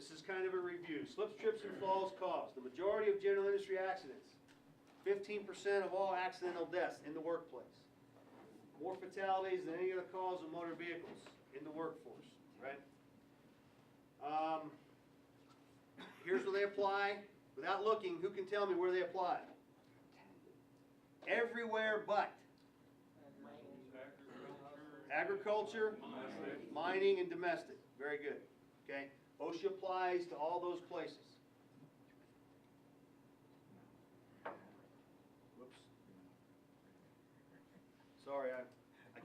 This is kind of a review. Slips, trips, and falls cause the majority of general industry accidents. 15% of all accidental deaths in the workplace. More fatalities than any other cause of motor vehicles in the workforce, right? Here's where they apply. Without looking, who can tell me where they apply? Everywhere but agriculture, mining, and domestic. Very good. Okay. OSHA applies to all those places. Whoops. Sorry, I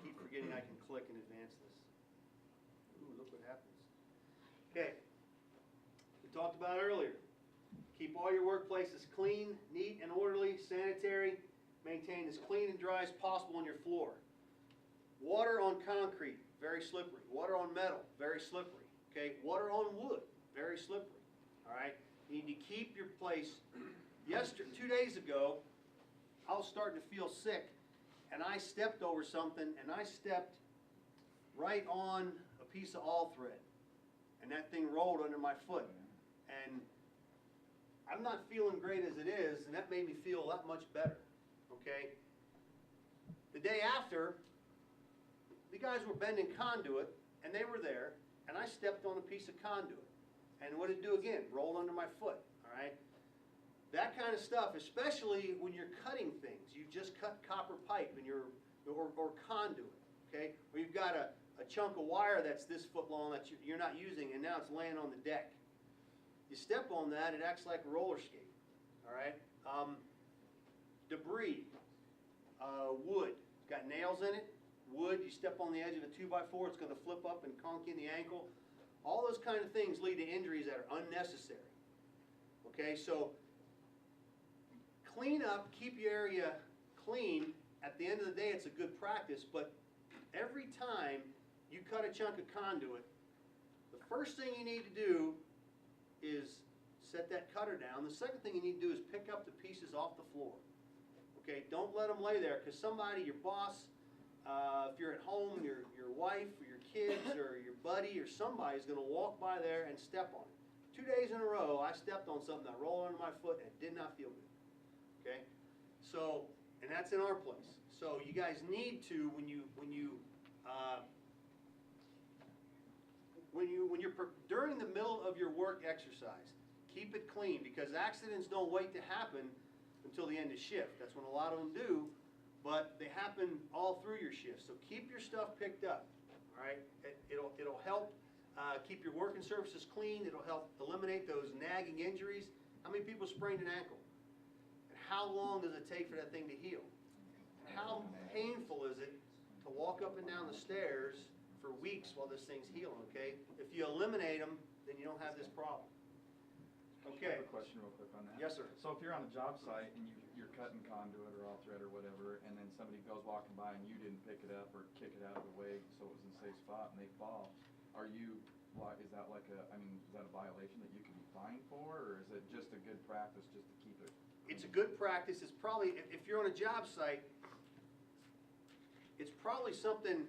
keep forgetting I can click and advance this. Ooh, look what happens. Okay. We talked about earlier. Keep all your workplaces clean, neat, and orderly, sanitary. Maintain as clean and dry as possible on your floor. Water on concrete, very slippery. Water on metal, very slippery. Okay, water on wood, very slippery. All right, you need to keep your place. 2 days ago, I was starting to feel sick, and I stepped over something, and I stepped right on a piece of all thread, and that thing rolled under my foot, and I'm not feeling great as it is, and that made me feel that much better. Okay. The day after, the guys were bending conduit, and they were there, and I stepped on a piece of conduit. And what did it do again? Rolled under my foot, all right? That kind of stuff, especially when you're cutting things. You just cut copper pipe and or conduit, okay? Or you've got a chunk of wire that's this foot long that you're not using, and now it's laying on the deck. You step on that, it acts like a roller skate, all right? Debris, wood, it's got nails in it. Wood, you step on the edge of a 2x4, it's going to flip up and conk you in the ankle. All those kind of things lead to injuries that are unnecessary. Okay, so clean up, keep your area clean. At the end of the day, it's a good practice, but every time you cut a chunk of conduit, the first thing you need to do is set that cutter down. The second thing you need to do is pick up the pieces off the floor. Okay, don't let them lay there, because somebody, your boss, if you're at home, your wife or your kids or your buddy or somebody is going to walk by there and step on it. 2 days in a row, I stepped on something that rolled under my foot and it did not feel good. Okay, so, and that's in our place. So you guys need to, when you're during the middle of your work exercise, keep it clean, because accidents don't wait to happen until the end of shift. That's when a lot of them do. But they happen all through your shift, so keep your stuff picked up. All right, it'll help keep your working surfaces clean. It'll help eliminate those nagging injuries. How many people sprained an ankle? And how long does it take for that thing to heal? And how painful is it to walk up and down the stairs for weeks while this thing's healing? Okay, if you eliminate them, then you don't have this problem. Okay. I have a question real quick on that. Yes, sir. So if you're on a job site and you're cutting conduit or all thread or whatever, and then somebody goes walking by and you didn't pick it up or kick it out of the way so it was in a safe spot and they fall, is that like is that a violation that you can be fined for, or is it just a good practice just to keep it clean? It's a good practice. It's probably, if you're on a job site, it's probably something.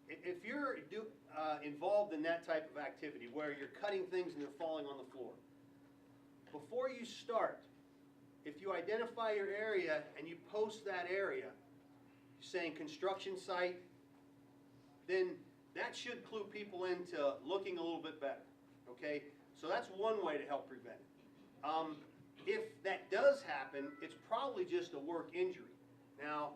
If you're involved in that type of activity where you're cutting things and they're falling on the floor, before you start, if you identify your area and you post that area, saying construction site, then that should clue people into looking a little bit better. Okay, so that's one way to help prevent it. If that does happen, it's probably just a work injury. Now,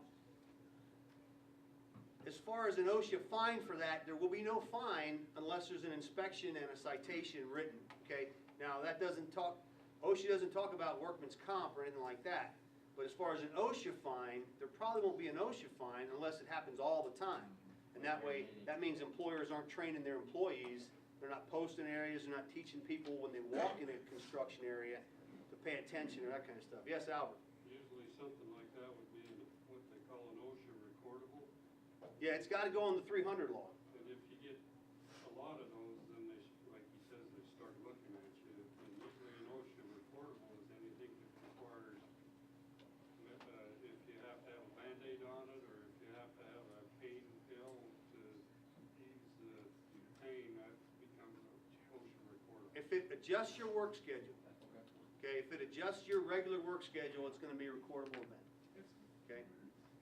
as far as an OSHA fine for that, there will be no fine unless there's an inspection and a citation written. Okay. Now that doesn't talk, OSHA doesn't talk about workman's comp or anything like that. But as far as an OSHA fine, there probably won't be an OSHA fine unless it happens all the time. And that way, that means employers aren't training their employees. They're not posting areas. They're not teaching people when they walk in a construction area to pay attention or that kind of stuff. Yes, Albert. Usually something like that would be in what they call an OSHA recordable. Yeah, it's got to go on the 300 log. And if you get a lot of those, then they, like he says, they start looking at you. And usually an OSHA recordable is anything that requires, if you have to have a Band-Aid on it, or if you have to have a pain pill to ease the pain, that becomes if it adjusts your work schedule, okay, if it adjusts your regular work schedule, it's gonna be a recordable event, okay?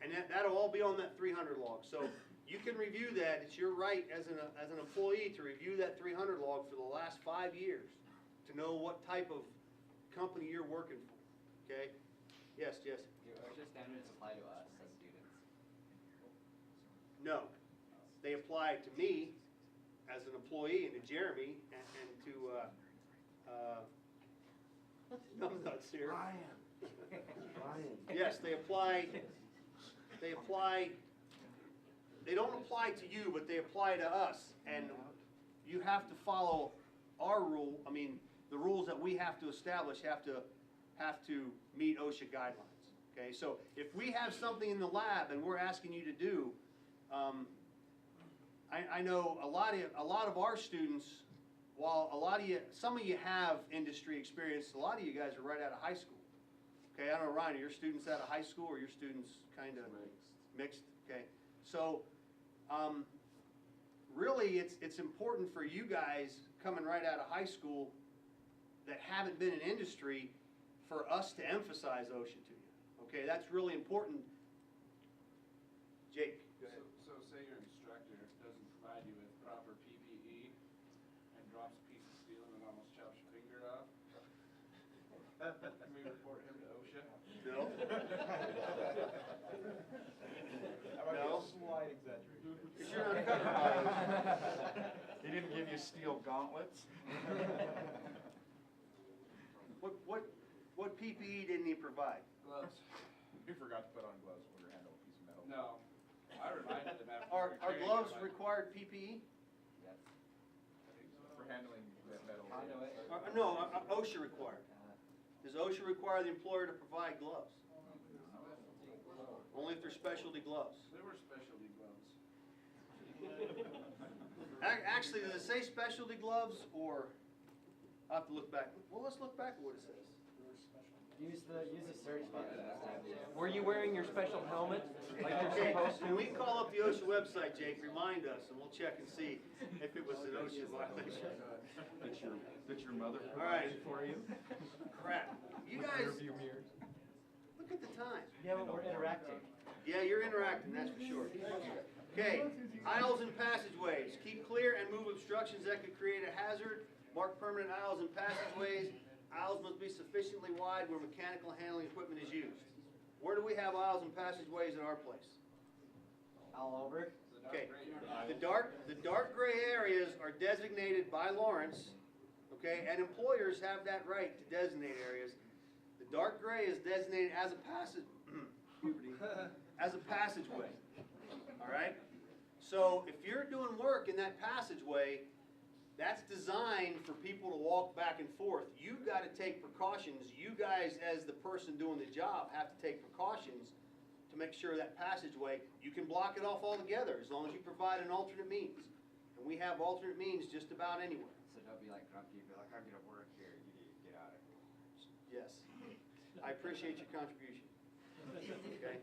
And that'll all be on that 300 log, so you can review that, it's your right as an employee to review that 300 log for the last 5 years, to know what type of company you're working for, okay? Yes, Jesse? Do OSHA standards apply to us as students? No, they apply to me as an employee and to Jeremy and to, numbnuts here. Ryan. Yes, they apply, they don't apply to you, but they apply to us. And you have to follow our rule, the rules that we have to establish have to meet OSHA guidelines, okay? So if we have something in the lab and we're asking you to do, I know a lot of our students, while some of you have industry experience, a lot of you guys are right out of high school. Okay, I don't know, Ryan, are your students out of high school or your students kind of mixed? Okay, so really it's important for you guys coming right out of high school that haven't been in industry for us to emphasize OSHA to you. Okay, that's really important. Jake, go ahead. So say your instructor doesn't provide you with proper PPE and drops a piece of steel and almost chops your finger off. Can we report him to OSHA? No? That might be No. a slight exaggeration. Because you're not covered by OSHA. He didn't give you steel gauntlets? What PPE didn't he provide? Gloves? You forgot to put on gloves when you're handling a piece of metal. No. I reminded him after. Are carrying it, gloves like, required PPE? Yes. For handling that metal. Conduit? No, OSHA required. Does OSHA require the employer to provide gloves? Only if they're specialty gloves. They were specialty gloves. Actually, does it say specialty gloves or, I'll have to look back. Well, let's look back at what it says. Use the search button. Were you wearing your special helmet like Okay, you're supposed when to? we call up the OSHA website, Jake, remind us and we'll check and see if it was an OSHA violation. That your mother All right. provided for you? Crap. You guys, Rearview mirrors? look at the time. Yeah, but we're interacting. Yeah, you're interacting, that's for sure. Okay, aisles and passageways. Keep clear and move obstructions that could create a hazard. Mark permanent aisles and passageways. Aisles must be sufficiently wide where mechanical handling equipment is used. Where do we have aisles and passageways in our place? All over? Okay, the dark gray areas are designated by Lawrence, okay, and employers have that right to designate areas. The dark gray is designated as a passageway, all right? So if you're doing work in that passageway, that's designed for people to walk back and forth. You've got to take precautions. You guys, as the person doing the job, have to take precautions to make sure that passageway, you can block it off altogether as long as you provide an alternate means. And we have alternate means just about anywhere. So don't be like grumpy, be like, I'm gonna work here, you need to get out of here. Yes. I appreciate your contribution. Okay?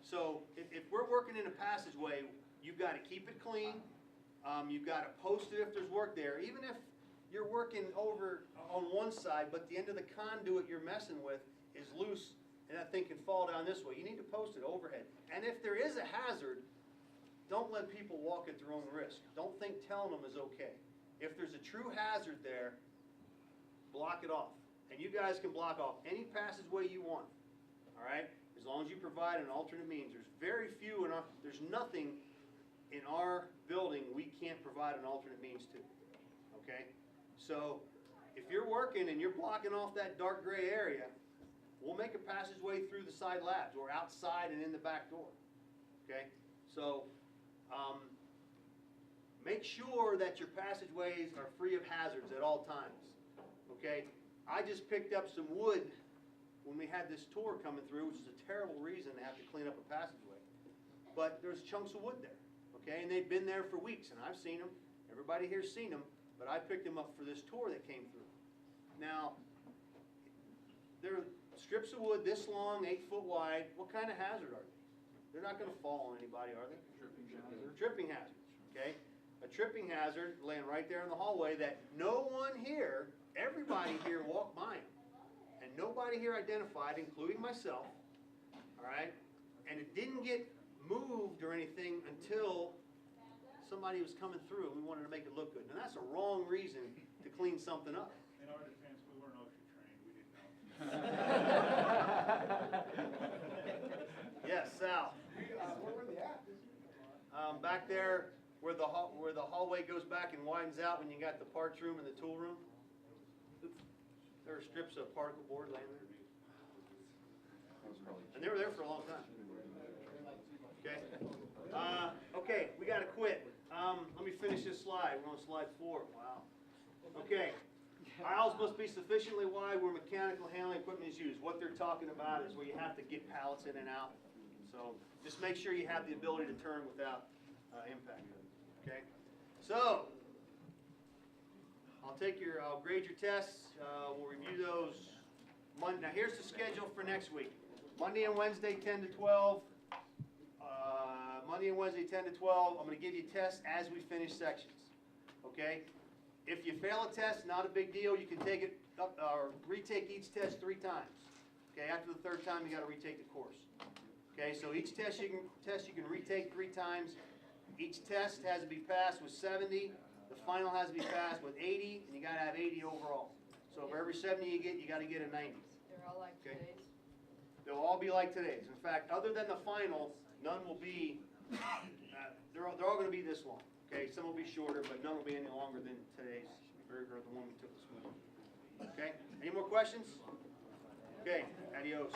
So if we're working in a passageway, you've got to keep it clean. You've got to post it if there's work there. Even if you're working over on one side, but the end of the conduit you're messing with is loose and that thing can fall down this way, you need to post it overhead. And if there is a hazard, don't let people walk at their own risk. Don't think telling them is okay. If there's a true hazard there, block it off. And you guys can block off any passageway you want, all right? As long as you provide an alternate means. There's very few, there's nothing in our building we can't provide an alternate means to, okay? So if you're working and you're blocking off that dark gray area, we'll make a passageway through the side labs or outside and in the back door, okay? So make sure that your passageways are free of hazards at all times, okay? I just picked up some wood when we had this tour coming through, which is a terrible reason to have to clean up a passageway. But there's chunks of wood there, okay? And they've been there for weeks, and I've seen them. Everybody here's seen them, but I picked them up for this tour that came through. Now, they're strips of wood this long, 8 foot wide. What kind of hazard are they? They're not going to fall on anybody, are they? Tripping hazard. Tripping hazards, okay? A tripping hazard laying right there in the hallway that no one here, everybody here walked by him. And nobody here identified, including myself, all right? And it didn't get moved or anything until somebody was coming through and we wanted to make it look good. And that's a wrong reason to clean something up. In our defense, we weren't OSHA trained, we didn't know. Yes, Sal. Where were they at? Back there where the hallway goes back and widens out when you got the parts room and the tool room. There are strips of particle board laying there. And they were there for a long time. Okay. Okay, we gotta quit. Let me finish this slide. We're on slide 4. Wow. Okay. Aisles must be sufficiently wide where mechanical handling equipment is used. What they're talking about is where you have to get pallets in and out. So just make sure you have the ability to turn without impact. Okay. So I'll grade your tests. We'll review those Monday. Now here's the schedule for next week. Monday and Wednesday 10 to 12. Monday and Wednesday 10 to 12. I'm going to give you tests as we finish sections. Okay? If you fail a test, not a big deal. You can take it up, or retake each test 3 times. Okay? After the 3rd time, you got to retake the course. Okay? So each test you can retake 3 times. Each test has to be passed with 70. The final has to be passed with 80, and you got to have 80 overall. So for every 70 you get, you got to get a 90. They're all like Okay. today's. They'll all be like today's. In fact, other than the final, none will be. They're all going to be this long. Okay, some will be shorter, but none will be any longer than today's, or the one we took this morning. Okay. Any more questions? Okay. Adios.